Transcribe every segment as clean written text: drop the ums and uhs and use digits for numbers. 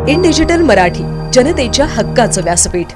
In digital Marathi, जनतेच्या हक्काचं व्यासपीठ।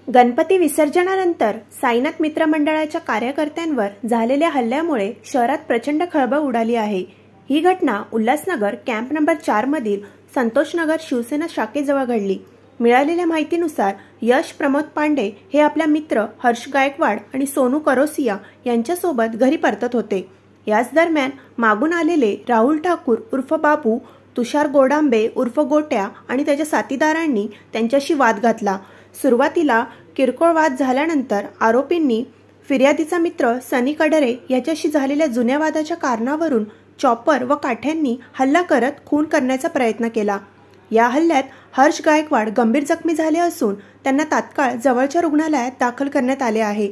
गणपती विसर्जनानंतर साईनाथ मित्र मंडळाच्या कार्यकर्त्यांवर झालेल्या हल्ल्यामुळे शहरात प्रचंड खळबळ उडाली आहे। ही घटना उल्हासनगर कॅम्प नंबर 4 मधील संतोषनगर शिवसेना शाखेजवळ घडली। मिळालेल्या माहितीनुसार यश प्रमोद पांडे हे आपल्या मित्र हर्ष गायकवाड आणि सोनू करोसिया यांच्यासोबत घरी परतत होते। याच दरम्यान मागून आलेले राहुल ठाकूर उर्फ बाबू, तुषार गोडांबे उर्फ गोट्या आणि त्याच्या साथीदारांनी त्यांच्याशी वाद घातला। सुरुवातीला किरकोळ वाद झाल्यानंतर आरोपींनी फिर्यादीचा मित्र सनी कडरे याच्याशी झालेल्या जुन्या वादाच्या कारणावरून चॉपर व काठ्यांनी हल्ला करत खून करण्याचा प्रयत्न केला। या हल्ल्यात हर्ष गायकवाड गंभीर जखमी झाले असून त्यांना तात्काळ जवळच्या रुग्णालयात दाखल करण्यात आले आहे।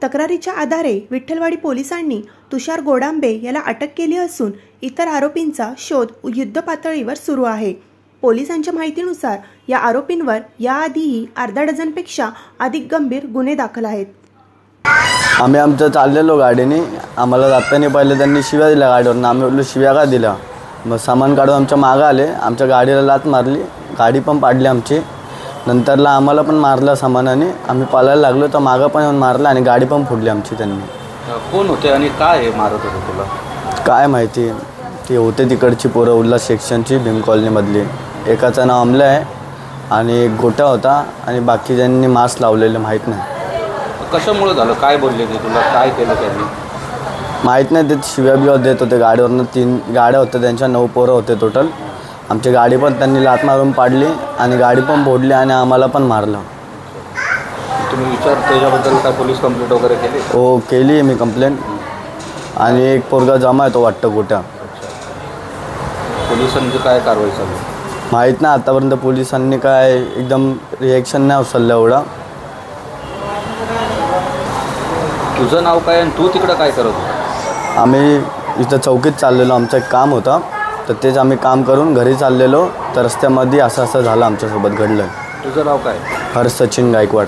तक्रारीच्या आधारे विठ्ठलवाडी पोलिसांनी तुषार गोडांबे याला अटक केली असून इतर आरोपींचा शोध युद्धपातळीवर सुरू आहे। पोलिसांच्या माहितीनुसार या आरोपींवर याआधीही अर्धा डझनपेक्षा अधिक गंभीर गुन्हे दाखल आहेत। आम्ही आमचं चाललेलो गाडीने, आम्हाला जाताना पहिले त्यांनी शिव्या दिल्या गाडीवरून। आम्ही बोललो शिव्या का दिल्या, मग सामान काढून आमच्या मागं आले, आमच्या गाडीला लात मारली, गाडी पण पाडली आमची। नंतरला आम्हाला पण मारलं सामानाने, आम्ही पळायला लागलो तर मागं पण येऊन मारलं आणि गाडी पण फोडली आमची त्यांनी। कोण होते आणि काय मारत होते तुला? काय माहिती, ते होते तिकडची पोरं उल्हास सेक्शनची भीम कॉलनीमधली। एकाचं नाव अमला आहे आणि एक गोटा होता आणि बाकीच्यांनी मास्क लावलेले माहीत नाही। कशामुळे झालं, काय बोलले ते तुला, काय केलं त्यांनी माहीत नाही। ते शिव्या बिव्या देत होते गाडीवरनं। 3 गाड्या होत्या त्यांच्या, 9 पोरं होते टोटल। आमची गाडी पण त्यांनी लात मारून पाडली आणि गाडी पण फोडली आणि आम्हाला पण मारलं। तुम्ही विचार त्याच्याबद्दल काय पोलीस कंप्लेंट वगैरे केली? हो केली आहे मी कंप्लेंट, आणि एक पोरगा जमा येतो वाटतं गोट्या। पोलिसांची काय कारवाई चालू माहीत नाही आतापर्यंत। पोलिसांनी काय एकदम रिॲक्शन नाही उचललं एवढा। तुझं नाव काय आणि तू तिकडं काय करत होता? आम्ही इथं चौकीत चाललेलो, आमचं एक काम होतं, तर तेच आम्ही काम करून घरी चाललेलो, तर रस्त्यामध्ये असं झालं आमच्यासोबत घडलं। तुझं नाव काय? हर्ष सचिन गायकवाड।